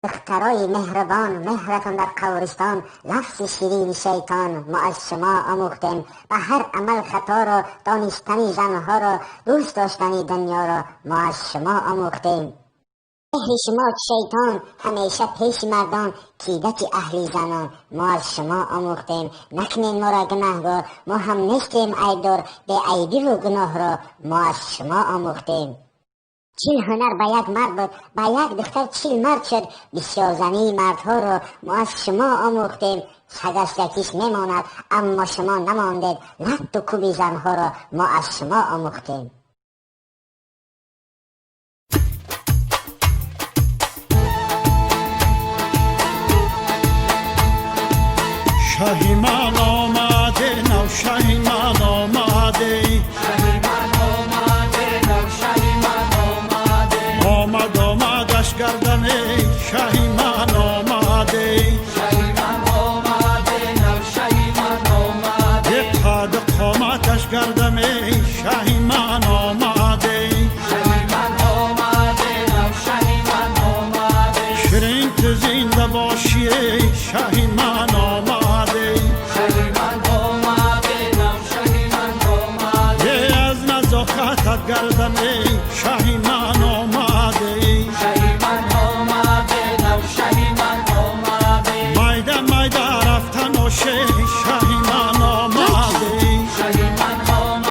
دخترای مهربان مهرتان در قبرستان، لفظ شیرین شیطان ما از شما آموختیم. به هر عمل خطا را، دانستنی زنها را، دوست داشتنی دنیا را ما از شما آموختیم. مهر شما شیطان همیشه پیش مردان، کیدت اهلی زنان ما از شما آموختیم. نکنین ما را گناهگار، ما هم نیستیم عیبدار، به عیبی و گناه را ما از شما آموختیم. 40 هنر به یک مرد بود، به یک دختر 40 مرد شد. بسیار زنی مردها را ما از شما آموختیم. سگست یکیش میماند اما شما نماندید، لط و کوبی زنها را ما از شما آموختیم. شاهی من آمده، نو شاهی من آمده، شاهی من آمده، نو شاهی من آمده، آمدش گردنه شاهی من آمده، شاهی من آمده، نو شاهی من آمده، قد قامتش گردنه شاهی من آمده، شاهی من آمده، نو شاهی من آمده، شیرین تو زنده باشی شاهی من